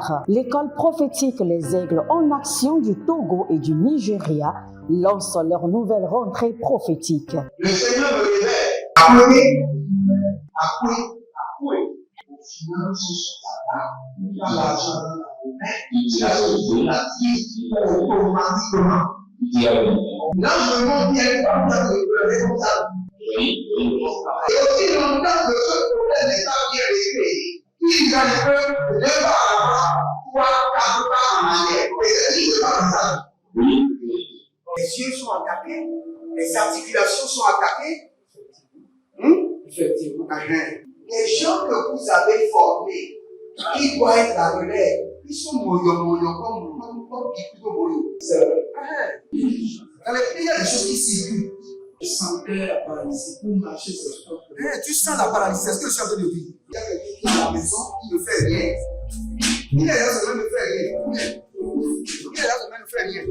2024, l'école prophétique Les Aigles en Action du Togo et du Nigeria lance leur nouvelle rentrée prophétique. Le Seigneur me révèle. Appelez. Finances, dans l'argent, il a sauvé la vie automatiquement. Là, je monte bien comme ça, le responsable. Et aussi longtemps que ce problème n'est pas bien réglé, il a peu de pas à pouvoir en arrière. Et c'est ce qui se passe. Les yeux sont attaqués, les articulations sont attaquées. Effectivement. Les gens que vous avez formés, qui doivent être la relève, ils sont moyo comme plutôt moyo. C'est vrai. Dans les pays, il y a des choses qui circulent. Je sentais la paralysie pour marcher sur le sport. Tu sens la paralysie, c'est ce que je suis en train de dire. Il y a quelqu'un qui est à la maison, qui ne fait rien. Il est là, ça ne fait rien. Il est là, ça ne fait rien.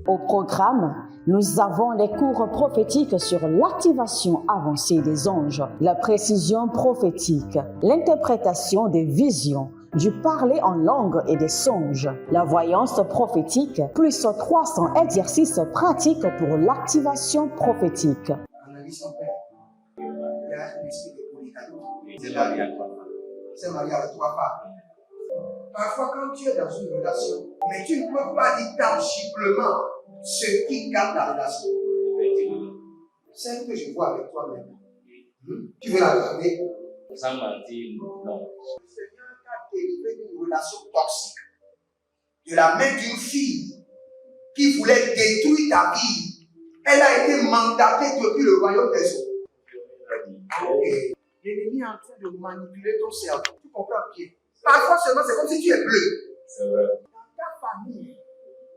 Au programme, nous avons les cours prophétiques sur l'activation avancée des anges, la précision prophétique, l'interprétation des visions, du parler en langue et des songes, la voyance prophétique, plus 300 exercices pratiques pour l'activation prophétique. Analyse son père. Il y a un esprit de polygamie. C'est marié à toi. C'est marié à toi pas. Parfois, quand tu es dans une relation, mais tu ne peux pas dire tangiblement ce qui garde la relation. C'est ce que je vois avec toi maintenant. Tu veux la regarder? Sans mentir, non. Le Seigneur t'a délivré d'une relation toxique, de la main d'une fille qui voulait détruire ta vie. Elle a été mandatée depuis le royaume des eaux. Et l'ennemi est en train de manipuler ton cerveau. Tu comprends bien? Parfois seulement, c'est comme si tu es bleu. C'est vrai. Dans ta famille,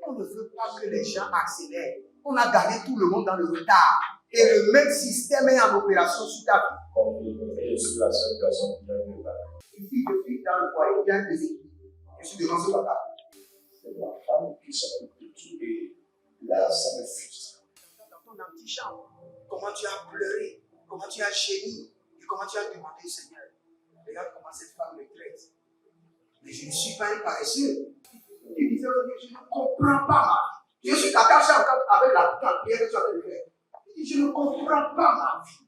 on ne veut pas que les gens accélèrent. On a gardé tout le monde dans le retard. Et le même système est en opération sur ta vie. Comme je suis la seule personne qui a vu ça. Une fille de fille dans le foyer, il y a des équipes. Je suis devant ce papa. C'est ma femme qui s'occupe de tout. Et là, ça me frustre. Dans ton antichambre, comment tu as pleuré, comment tu as gémi, et comment tu as demandé, Seigneur, regarde comment cette femme me traite. Mais je ne suis pas un paresseux. Tu disais, je ne comprends pas ma vie. Je suis attaché avec la prière que tu as fait faire. Je ne comprends pas ma vie.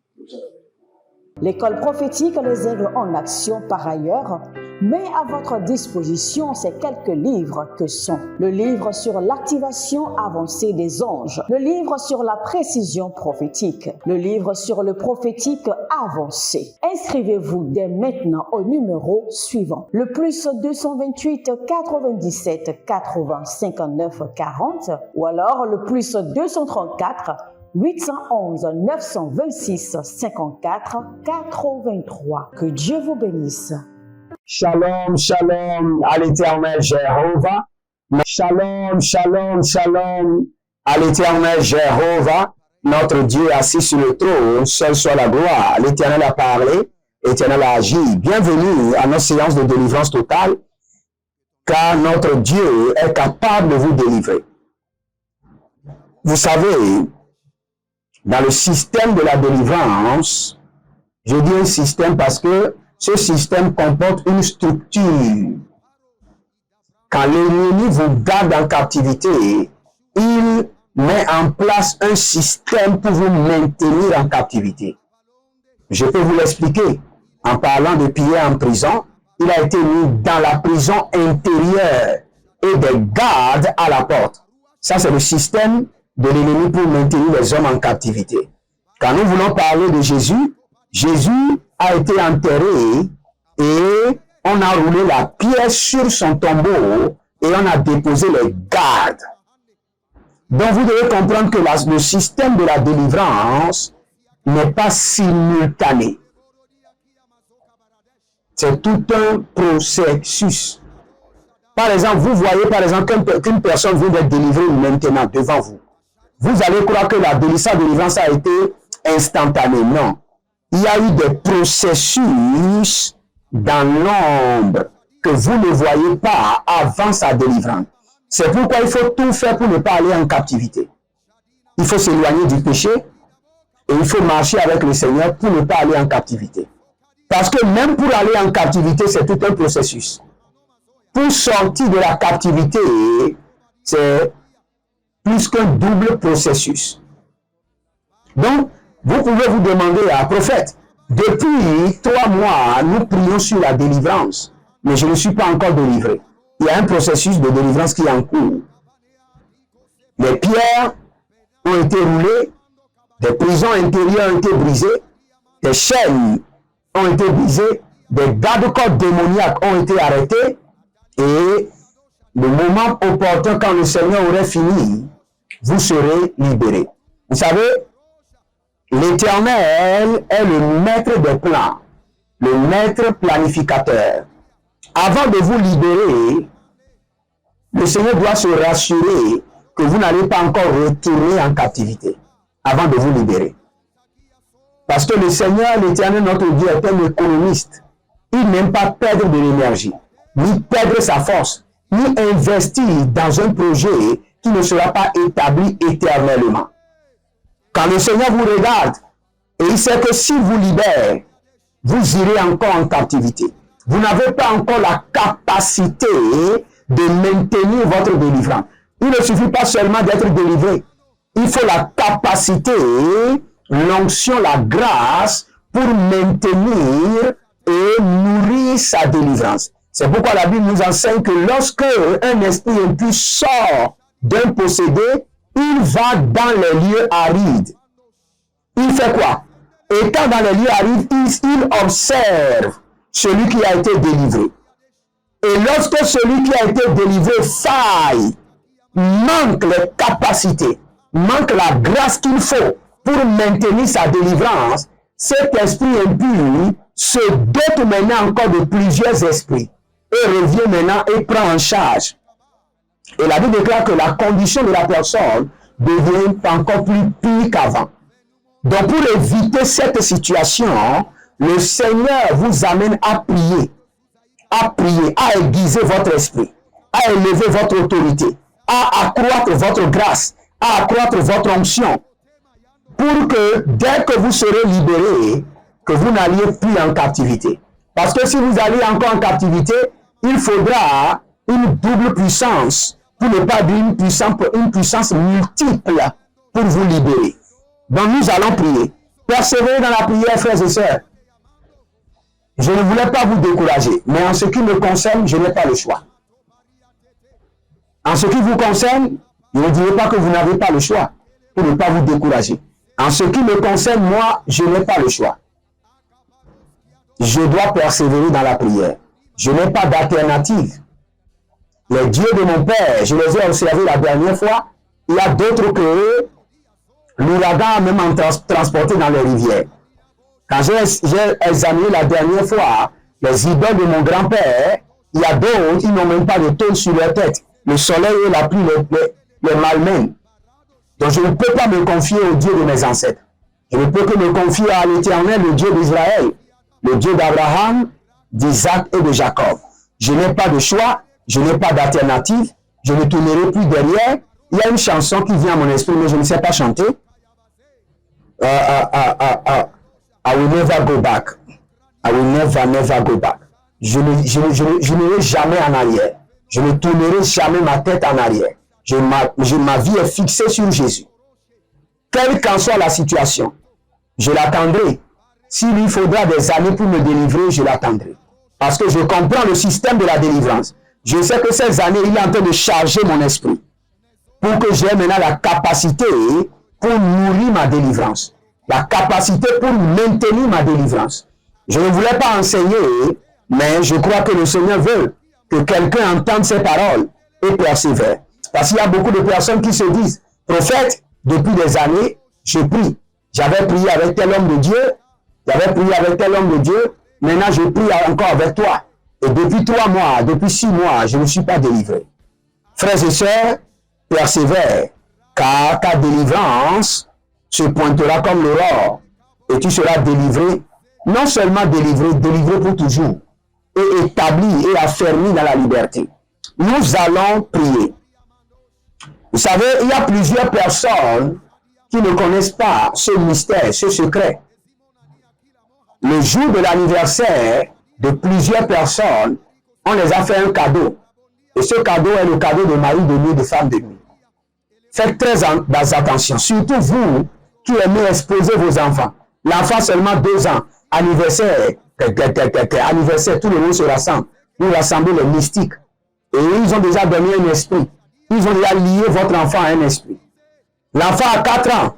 L'école prophétique Les Aigles en Action, par ailleurs, met à votre disposition ces quelques livres que sont le livre sur l'activation avancée des anges, le livre sur la précision prophétique, le livre sur le prophétique avancé. Inscrivez-vous dès maintenant au numéro suivant, le plus 228 97 80 59 40 ou alors le plus 234 811 926 54 83. Que Dieu vous bénisse. Shalom, shalom à l'Éternel Jéhovah. Shalom, shalom, shalom à l'Éternel Jéhovah. Notre Dieu assis sur le trône, seul soit la gloire. L'Éternel a parlé, l'Éternel a agi. Bienvenue à nos séances de délivrance totale, car notre Dieu est capable de vous délivrer. Vous savez, dans le système de la délivrance, je dis un système parce que ce système comporte une structure. Quand l'ennemi vous garde en captivité, il met en place un système pour vous maintenir en captivité. Je peux vous l'expliquer. En parlant de Pierre en prison, il a été mis dans la prison intérieure et des gardes à la porte. Ça, c'est le système de l'ennemi pour maintenir les hommes en captivité. Quand nous voulons parler de Jésus, Jésus a été enterré et on a roulé la pierre sur son tombeau et on a déposé les gardes. Donc vous devez comprendre que le système de la délivrance n'est pas simultané. C'est tout un processus. Par exemple, vous voyez par exemple qu'une personne vient d'être délivrée maintenant devant vous. Vous allez croire que la délivrance a été instantanée. Non. Il y a eu des processus dans l'ombre que vous ne voyez pas avant sa délivrance. C'est pourquoi il faut tout faire pour ne pas aller en captivité. Il faut s'éloigner du péché et il faut marcher avec le Seigneur pour ne pas aller en captivité. Parce que même pour aller en captivité, c'est tout un processus. pour sortir de la captivité, c'est plus qu'un double processus. Donc, vous pouvez vous demander à prophète, depuis 3 mois, nous prions sur la délivrance, mais je ne suis pas encore délivré. Il y a un processus de délivrance qui est en cours. Les pierres ont été roulées, des prisons intérieures ont été brisées, des chaînes ont été brisées, des garde-corps démoniaques ont été arrêtés, et le moment opportun, quand le Seigneur aurait fini, vous serez libérés. Vous savez, l'Éternel est le maître des plans, le maître planificateur. Avant de vous libérer, le Seigneur doit se rassurer que vous n'allez pas encore retourner en captivité avant de vous libérer. Parce que le Seigneur, l'Éternel, notre Dieu, est un économiste. Il n'aime pas perdre de l'énergie, ni perdre sa force, ni investir dans un projet qui ne sera pas établi éternellement. Quand le Seigneur vous regarde, et il sait que s'il vous libère, vous irez encore en captivité. Vous n'avez pas encore la capacité de maintenir votre délivrance. Il ne suffit pas seulement d'être délivré. Il faut la capacité, l'onction, la grâce pour maintenir et nourrir sa délivrance. C'est pourquoi la Bible nous enseigne que lorsque un esprit impur sort d'un possédé, il va dans les lieux arides. Il fait quoi? Étant dans les lieux arides, il observe celui qui a été délivré. Et lorsque celui qui a été délivré faille, manque les capacités, manque la grâce qu'il faut pour maintenir sa délivrance, cet esprit impur se dote maintenant encore de plusieurs esprits et revient maintenant et prend en charge. Et la Bible déclare que la condition de la personne devient encore plus pire qu'avant. Donc pour éviter cette situation, le Seigneur vous amène à prier, à aiguiser votre esprit, à élever votre autorité, à accroître votre grâce, à accroître votre onction, pour que dès que vous serez libérés, que vous n'alliez plus en captivité. Parce que si vous allez encore en captivité, il faudra une double puissance, pour ne pas dire une puissance multiple pour vous libérer. Donc nous allons prier. Persévérez dans la prière, frères et sœurs. Je ne voulais pas vous décourager, mais en ce qui me concerne, je n'ai pas le choix. En ce qui vous concerne, je ne dirai pas que vous n'avez pas le choix pour ne pas vous décourager. En ce qui me concerne, moi, je n'ai pas le choix. Je dois persévérer dans la prière. Je n'ai pas d'alternative. Les dieux de mon père, je les ai observés la dernière fois. Il y a d'autres que eux, l'ouragan a même transporté dans les rivières. Quand j'ai examiné la dernière fois les idoles de mon grand-père, il y a d'autres qui n'ont même pas de tôle sur leur tête. Le soleil et la pluie les malmènent. Donc je ne peux pas me confier au Dieu de mes ancêtres. Je ne peux que me confier à l'Éternel, le Dieu d'Israël, le Dieu d'Abraham, d'Isaac et de Jacob. Je n'ai pas de choix, je n'ai pas d'alternative, je ne tournerai plus derrière. Il y a une chanson qui vient à mon esprit, mais je ne sais pas chanter. I will never go back. I will never go back. Je n'irai jamais en arrière. Je ne tournerai jamais ma tête en arrière. Ma vie est fixée sur Jésus. Quelle qu'en soit la situation, je l'attendrai. S'il lui faudra des années pour me délivrer, je l'attendrai. Parce que je comprends le système de la délivrance. Je sais que ces années, il est en train de charger mon esprit. Pour que j'aie maintenant la capacité pour nourrir ma délivrance. La capacité pour maintenir ma délivrance. Je ne voulais pas enseigner, mais je crois que le Seigneur veut que quelqu'un entende ces paroles et persévère. Parce qu'il y a beaucoup de personnes qui se disent, prophète, depuis des années, je prie. J'avais prié avec tel homme de Dieu, j'avais prié avec tel homme de Dieu, maintenant je prie encore avec toi. Et depuis 3 mois, depuis 6 mois, je ne suis pas délivré. Frères et sœurs, persévère, car ta délivrance se pointera comme l'aurore, et tu seras délivré, non seulement délivré, délivré pour toujours, et établi et affermi dans la liberté. Nous allons prier. Vous savez, il y a plusieurs personnes qui ne connaissent pas ce mystère, ce secret. Le jour de l'anniversaire de plusieurs personnes, on les a fait un cadeau. Et ce cadeau est le cadeau de mari de nuit, de femme de nuit. Faites très attention, surtout vous qui aimez exposer vos enfants. L'enfant seulement 2 ans, anniversaire, anniversaire, tout le monde se rassemble. Vous rassemblez les mystiques. Et ils ont déjà donné un esprit. Ils ont déjà lié votre enfant à un esprit. L'enfant a 4 ans,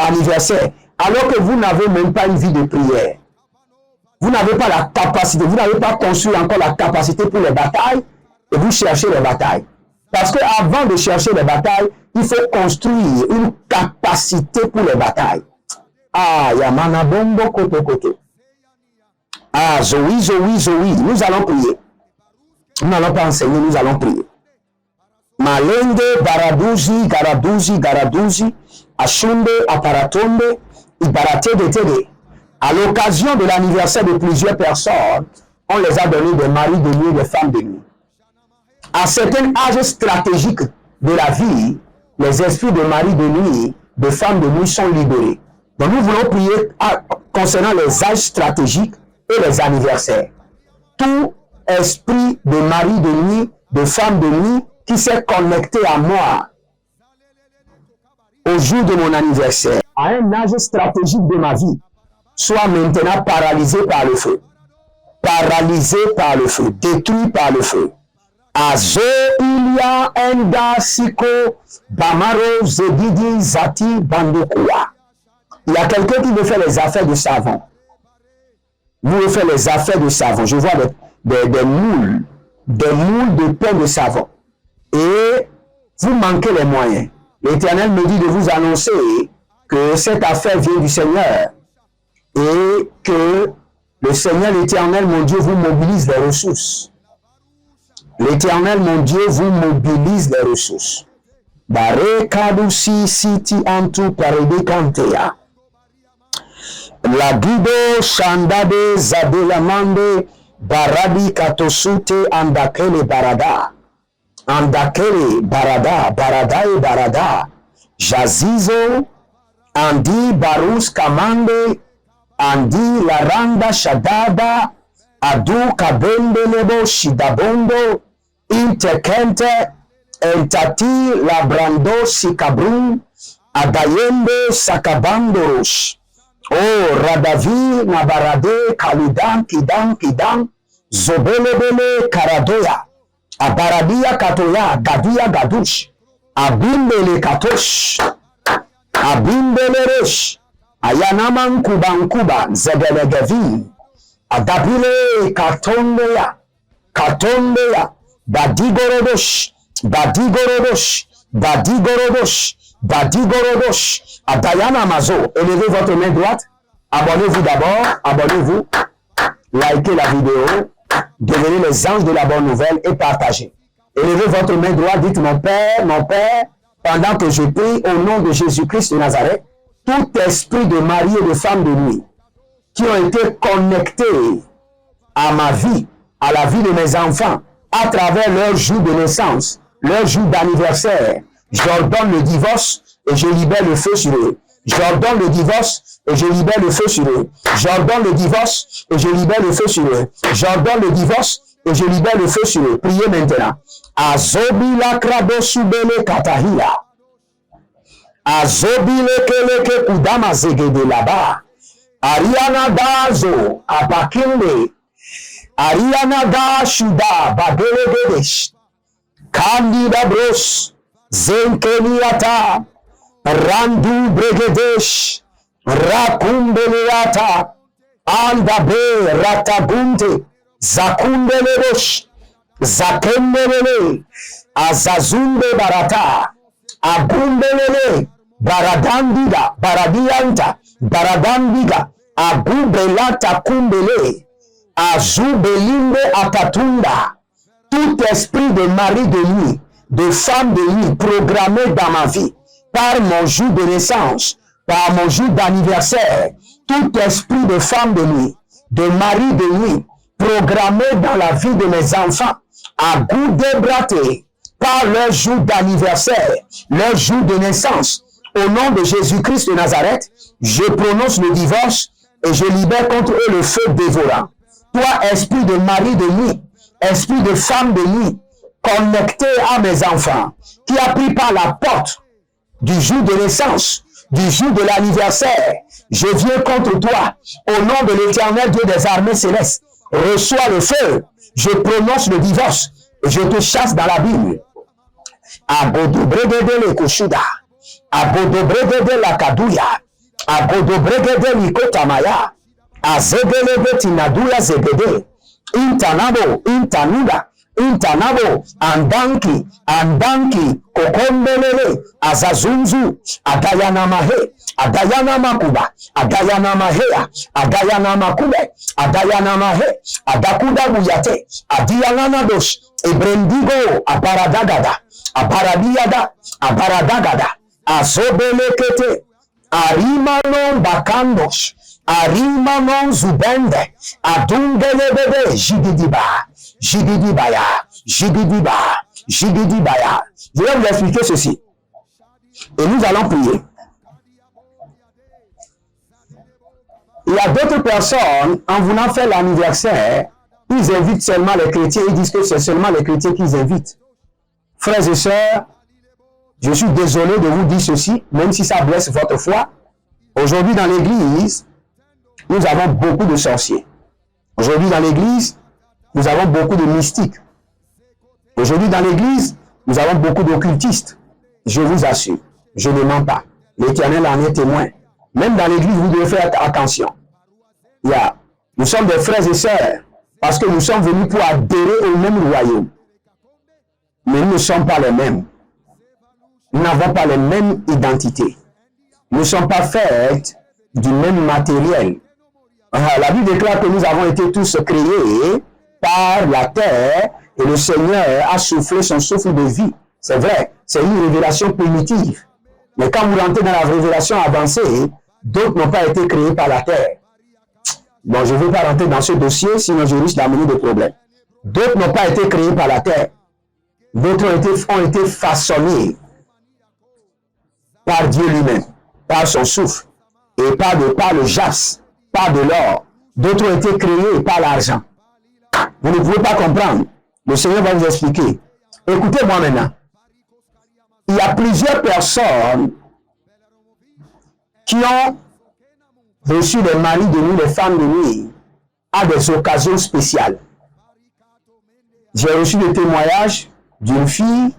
anniversaire, alors que vous n'avez même pas une vie de prière. Vous n'avez pas la capacité, vous n'avez pas construit encore la capacité pour les batailles, et vous cherchez les batailles. Parce qu'avant de chercher les batailles, il faut construire une capacité pour les batailles. Ah, Yamana Bombo Koto Koto. Ah, Zoï, Zoï, Zoï. Nous allons prier. Nous n'allons pas enseigner, nous allons prier. Malende, Baraduzi, Garaduzi, Garaduzi, Ashunde, Aparatombe, Ibarate de Tede. À l'occasion de l'anniversaire de plusieurs personnes, on les a donné des maris de nuit, des femmes de nuit. À certains âges stratégiques de la vie, les esprits de mari de nuit, de femmes de nuit sont libérés. Donc nous voulons prier concernant les âges stratégiques et les anniversaires. Tout esprit de mari de nuit, de femme de nuit, qui s'est connecté à moi au jour de mon anniversaire, à un âge stratégique de ma vie, soit maintenant paralysé par le feu. Paralysé par le feu, détruit par le feu. Azo Ilia Enda Siko Bamaro Zedidi Zati Bandokua. Il y a quelqu'un qui veut faire les affaires de savon. Vous voulez faire les affaires de savon. Je vois des moules de pain de savon. Et vous manquez les moyens. L'Éternel me dit de vous annoncer que cette affaire vient du Seigneur et que le Seigneur, l'Éternel, mon Dieu, vous mobilise les ressources. L'Éternel, mon Dieu, vous mobilise les ressources. Bare kadusi siti antu parede kantea. La guido shandade zadelamande baradi katosute andakele barada. Andakele barada, barada e barada. Jazizo, andi barus kamande, andi laranda shadada, adu kabende lebo shidabondo, interkente, entati labrando sikabrum, adayende sakabandorush. Oh, radavi nabarade kaludan kidam, zobelebele karadoya. Abaradia katoya, gadia gadush, abimbele katosh, abimbele resh, ayanaman kubankuba, zegelegevi, adabile katondeya, badigorodosh, badigorodosh, adayana mazo. Élevez votre main droite, abonnez-vous d'abord, abonnez-vous, likez la vidéo. Devenez les anges de la bonne nouvelle et partagez. Élevez votre main droite, dites mon Père, pendant que je prie au nom de Jésus-Christ de Nazareth, tout esprit de mari et de femme de nuit qui ont été connectés à ma vie, à la vie de mes enfants, à travers leur jour de naissance, leur jour d'anniversaire, j'ordonne le divorce et je libère le feu sur eux. J'ordonne le divorce et je libère le feu sur eux. J'ordonne le divorce et je libère le feu sur eux. J'ordonne le divorce et je libère le feu sur eux. Priez maintenant. Azobila krado subele katahila. Azobile keleke kudama zegede laba. Ariana dazo abakinde. Ariana da shuda bagele gedesh. Kandida bros. Zenkeniata. Randu bregedesh, rakumbeleata, andabe ratabunte, zakundelerosh, zakendelele, azazunde barata, abumbelele, baradandiga, baradianta, baradandiga, agubelata kumbele, azubelinde atatunda. Tout esprit de mari de nuit, de femme de nuit programmé dans ma vie, par mon jour de naissance, par mon jour d'anniversaire, tout esprit de femme de nuit, de mari de nuit, programmé dans la vie de mes enfants, à goût débraté, par leur jour d'anniversaire, leur jour de naissance, au nom de Jésus-Christ de Nazareth, je prononce le divorce et je libère contre eux le feu dévorant. Toi, esprit de mari de nuit, esprit de femme de nuit, connecté à mes enfants, qui a pris par la porte du jour de naissance, du jour de l'anniversaire, je viens contre toi, au nom de l'Éternel Dieu des armées célestes, reçois le feu, je prononce le divorce, et je te chasse dans la Bible. Abodobregede le koshuda, abodobregede la kadouya, abodobregede likotamaya, azegelebe tinaduya zegede, intanabo, intanuda, intanabo, andanki, kokombelele, azazunzu, adayanamahe, adayanamakuba, adayanamahea, adayanamakuba, adayanamahe, adakuda buyate, adiyananadosh, ebrendigo, aparadagada, aparadiada, aparadagada, azobelekete, arimanon bakandosh, arimanon zubende, adungelebebe, jigidiba, jigidibaya, jigidiba, jigidibaya. Je vais vous expliquer ceci. Et nous allons prier. Il y a d'autres personnes, en voulant faire l'anniversaire, ils invitent seulement les chrétiens, ils disent que c'est seulement les chrétiens qu'ils invitent. Frères et sœurs, je suis désolé de vous dire ceci, même si ça blesse votre foi. Aujourd'hui dans l'église, nous avons beaucoup de sorciers. Aujourd'hui dans l'église, nous avons beaucoup de mystiques. Aujourd'hui dans l'église, nous avons beaucoup d'occultistes. Je vous assure, je ne mens pas. L'Éternel en est témoin. Même dans l'église, vous devez faire attention. Nous sommes des frères et sœurs parce que nous sommes venus pour adhérer au même royaume. Mais nous ne sommes pas les mêmes. Nous n'avons pas les mêmes identités. Nous ne sommes pas faits du même matériel. La Bible déclare que nous avons été tous créés par la terre et le Seigneur a soufflé son souffle de vie. C'est vrai, c'est une révélation primitive. Mais quand vous rentrez dans la révélation avancée, d'autres n'ont pas été créés par la terre. Bon, je ne veux pas rentrer dans ce dossier, sinon je risque d'amener des problèmes. D'autres n'ont pas été créés par la terre. D'autres ont été façonnés par Dieu lui-même, par son souffle, et par le jaspe, par de l'or. D'autres ont été créés par l'argent. Vous ne pouvez pas comprendre. Le Seigneur va vous expliquer. Écoutez-moi maintenant. Il y a plusieurs personnes qui ont reçu les maris de nuit, les femmes de nuit, à des occasions spéciales. J'ai reçu des témoignages d'une fille,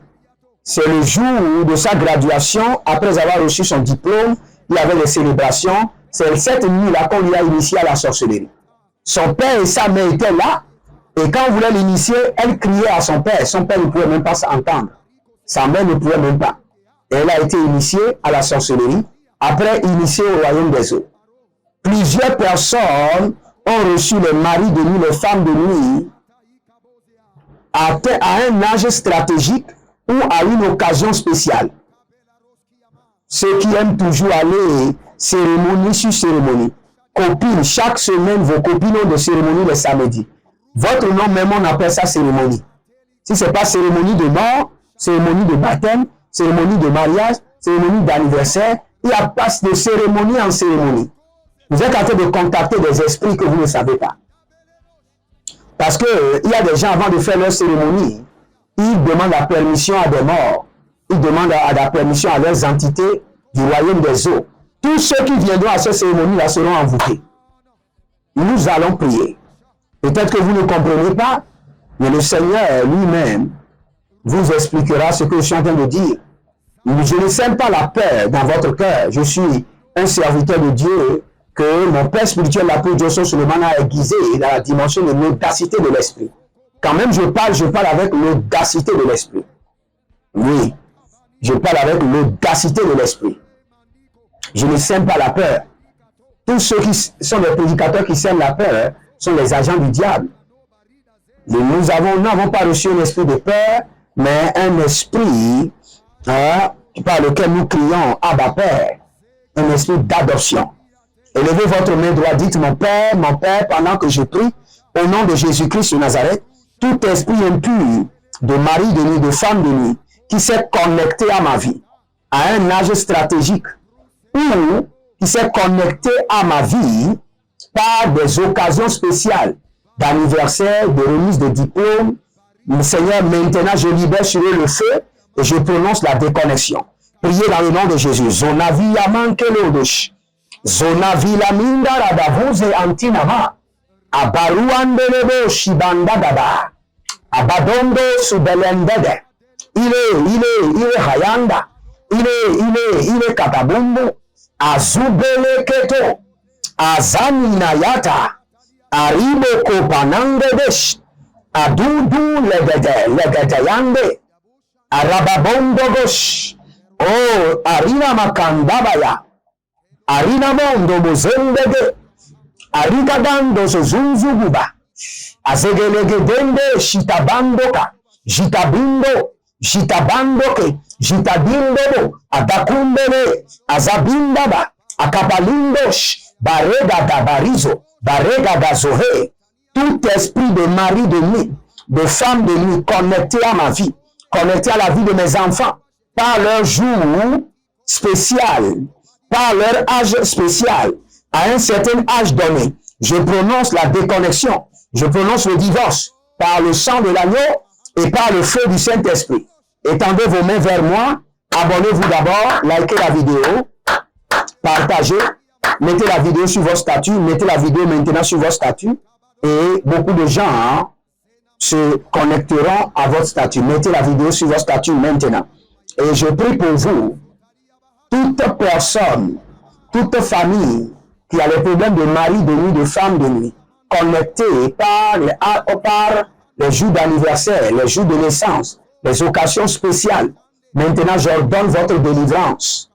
c'est le jour de sa graduation, après avoir reçu son diplôme, il y avait des célébrations, c'est cette nuit-là qu'on lui a initié à la sorcellerie. Son père et sa mère étaient là, et quand on voulait l'initier, elle criait à son père ne pouvait même pas s'entendre. Sa mère ne pouvait même pas. Et elle a été initiée à la sorcellerie, après initiée au royaume des eaux. Plusieurs personnes ont reçu les maris de nuit, les femmes de nuit, à un âge stratégique ou à une occasion spéciale. Ceux qui aiment toujours aller cérémonie sur cérémonie. Copines, chaque semaine, vos copines ont des cérémonies le samedi. Votre nom même, on appelle ça cérémonie. Si ce n'est pas cérémonie de mort, cérémonie de baptême, cérémonie de mariage, cérémonie d'anniversaire, il y a pas de cérémonie en cérémonie. Vous êtes en train de contacter des esprits que vous ne savez pas. Parce qu'il y a des gens, avant de faire leur cérémonie, ils demandent la permission à des morts. Ils demandent la permission à leurs entités du royaume des eaux. Tous ceux qui viendront à cette cérémonie-là seront envoûtés. Nous allons prier. Peut-être que vous ne comprenez pas, mais le Seigneur lui-même vous expliquera ce que je suis en train de dire. Je ne sème pas la peur dans votre cœur. Je suis un serviteur de Dieu que mon Père spirituel, l'apôtre Joseph Suleiman, a aiguisé dans la dimension de l'audacité de l'esprit. Quand même je parle avec l'audacité de l'esprit. Oui, je parle avec l'audacité de l'esprit. Je ne sème pas la peur. Tous ceux qui sont des prédicateurs qui sèment la peur sont les agents du diable. Nous n'avons pas reçu un esprit de peur, mais un esprit par lequel nous crions Abba Père, un esprit d'adoption. Élevez votre main droite, dites mon Père, pendant que je prie, au nom de Jésus-Christ de Nazareth, tout esprit impur de mari de nuit, de femme de nuit, qui s'est connecté à ma vie, à un âge stratégique, ou qui s'est connecté à ma vie par des occasions spéciales d'anniversaire, de remise de diplôme, Seigneur, maintenant je libère sur eux le feu et je prononce la déconnexion. Priez dans le nom de Jésus. Zonavia mankelodosh. Zonavila mindara davose antinama. Abaruandelebo shibandagada. Abadondo subelendede. Il est hayanda. Il est katabumbu. Azubele keto. Azani nayata. Aribo kopanangedesh. Adudu legede yande. Arababondogosh. Oh, Arina makandabaya. Arina mondo bozendege. Arigadando zunzuguba. Azegelegedende shitabandoka. Jitabindo. Jitabandoke. Jitadindobo. Adakumbele. Azabindaba. Akabalindosh. Barega dabarizo. Barega gazohe. Tout esprit de mari de nuit, de femme de nuit, connecté à ma vie, connecté à la vie de mes enfants, par leur jour spécial, par leur âge spécial, à un certain âge donné, je prononce la déconnexion, je prononce le divorce, par le sang de l'agneau et par le feu du Saint-Esprit. Étendez vos mains vers moi, abonnez-vous d'abord, likez la vidéo, partagez, mettez la vidéo sur vos statuts, mettez la vidéo maintenant sur vos statuts, et beaucoup de gens se connecteront à votre statut. Mettez la vidéo sur votre statut maintenant. Et je prie pour vous, toute personne, toute famille qui a les problèmes de mari de nuit, de femme de nuit, connectée par les jours d'anniversaire, les jours de naissance, les occasions spéciales. Maintenant, j'ordonne votre délivrance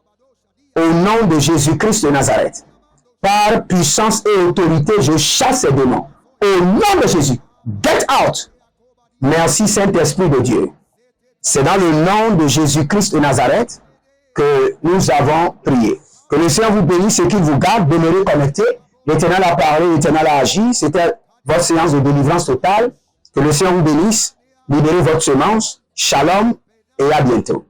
au nom de Jésus-Christ de Nazareth. Par puissance et autorité, je chasse ces démons. Au nom de Jésus, get out. Merci Saint-Esprit de Dieu. C'est dans le nom de Jésus-Christ de Nazareth que nous avons prié. Que le Seigneur vous bénisse et qu'il vous garde, demeurez connectés. L'Éternel a parlé, l'Éternel a agi. C'était votre séance de délivrance totale. Que le Seigneur vous bénisse. Libérez votre semence. Shalom et à bientôt.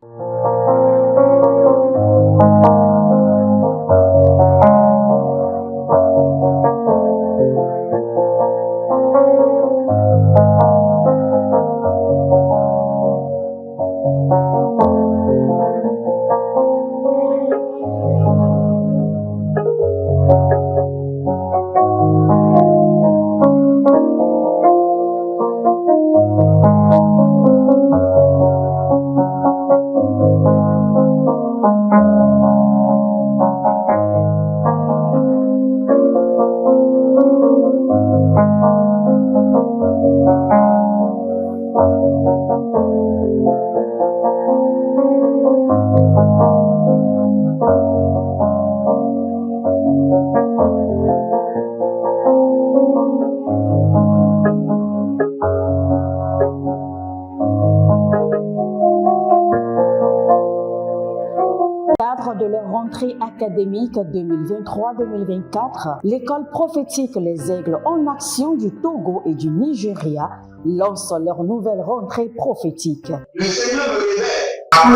De leur rentrée académique 2023-2024, l'école prophétique Les Aigles en Action du Togo et du Nigeria lance leur nouvelle rentrée prophétique. Le Seigneur me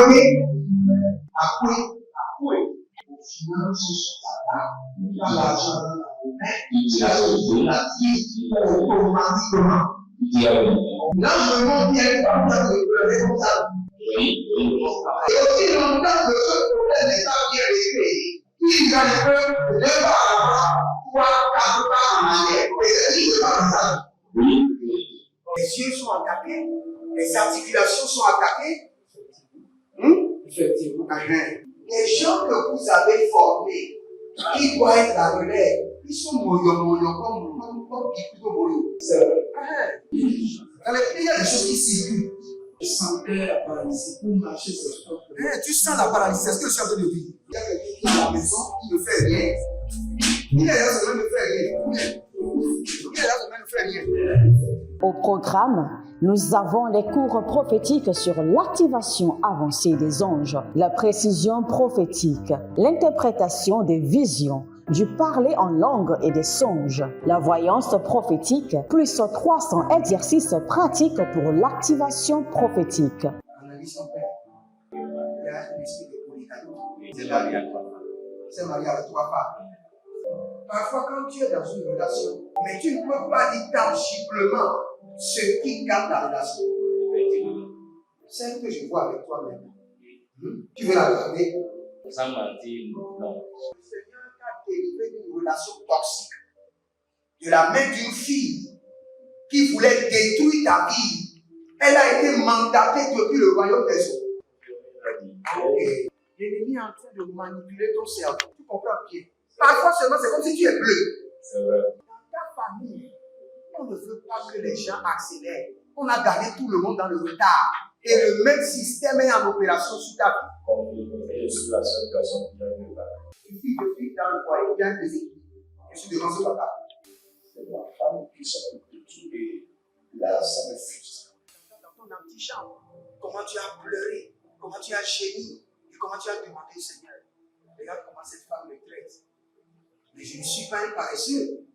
révèle. Appelez. Au final, ce soir-là, il a l'argent dans la main. Il a sauvé la vie automatiquement. Là, je monte bien comme ça, je comme ça. Et aussi longtemps que ce problème n'est pas bien réglé, il y a un peu de pas à l'avant, 3, 4 pas en arrière. Et c'est pas comme ça. Les yeux sont attaqués, les articulations sont attaquées. Effectivement. Les gens que vous avez formés, qui doivent être la relève, ils sont moyo comme plutôt moyo. C'est vrai. Dans les pays, il y a des choses qui circulent. Je sentais la paralysie pour marcher sur le corps. Tu sens la paralysie, c'est ce que je suis en train de dire. Il y a quelqu'un qui est à la maison, qui ne fait rien. Il est là, ça ne fait rien. Il est là, ça ne fait rien. Au programme, nous avons les cours prophétiques sur l'activation avancée des anges, la précision prophétique, l'interprétation des visions, du parler en langue et des songes, la voyance prophétique, plus 300 exercices pratiques pour l'activation prophétique. Analyse son père. Il y a un esprit de polygamie. C'est marié à 3 femmes. Parfois, quand tu es dans une relation, mais tu ne peux pas dire tangiblement ce qui garde la relation. celle que je vois avec toi maintenant, tu veux la garder? Sans mentir, non. Le Seigneur t'a délivré d'une relation toxique, de la main d'une fille qui voulait détruire ta vie. Elle a été mandatée depuis le royaume des eaux. Et l'ennemi est en train de manipuler ton cerveau. Tu comprends bien? Parfois seulement, c'est comme si tu es bleu. C'est vrai. Dans ta famille, on ne veut pas que les gens accélèrent. On a gardé tout le monde dans le retard. Et le même système est en opération sur ta vie. Je suis la seule personne qui a vu ça. Une fille de fille dans le foyer, il y a un déséquilibre. Je suis devant ce papa. C'est ma femme qui s'occupe de tout. Et là, ça me frustre. Dans ton antichambre, comment tu as pleuré, comment tu as gémi, et comment tu as demandé au Seigneur. Regarde comment cette femme me traite. Mais je ne suis pas un paresseux.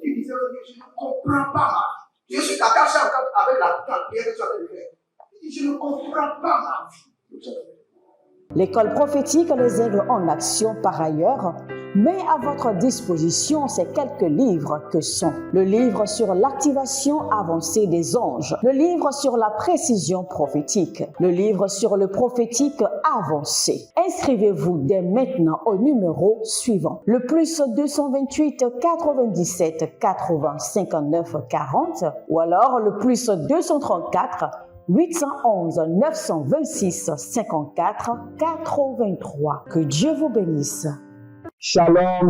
Tu disais, je ne comprends pas ma vie. Je suis attaché encore avec la prière que tu as fait de faire. Je ne comprends pas ma vie. L'école prophétique Les Aigles en Action, par ailleurs, met à votre disposition ces quelques livres que sont le livre sur l'activation avancée des anges, le livre sur la précision prophétique, le livre sur le prophétique avancé. Inscrivez-vous dès maintenant au numéro suivant, le plus 228 97 80 59 40 ou alors le plus 234 811 926 54 83. Que Dieu vous bénisse. Shalom.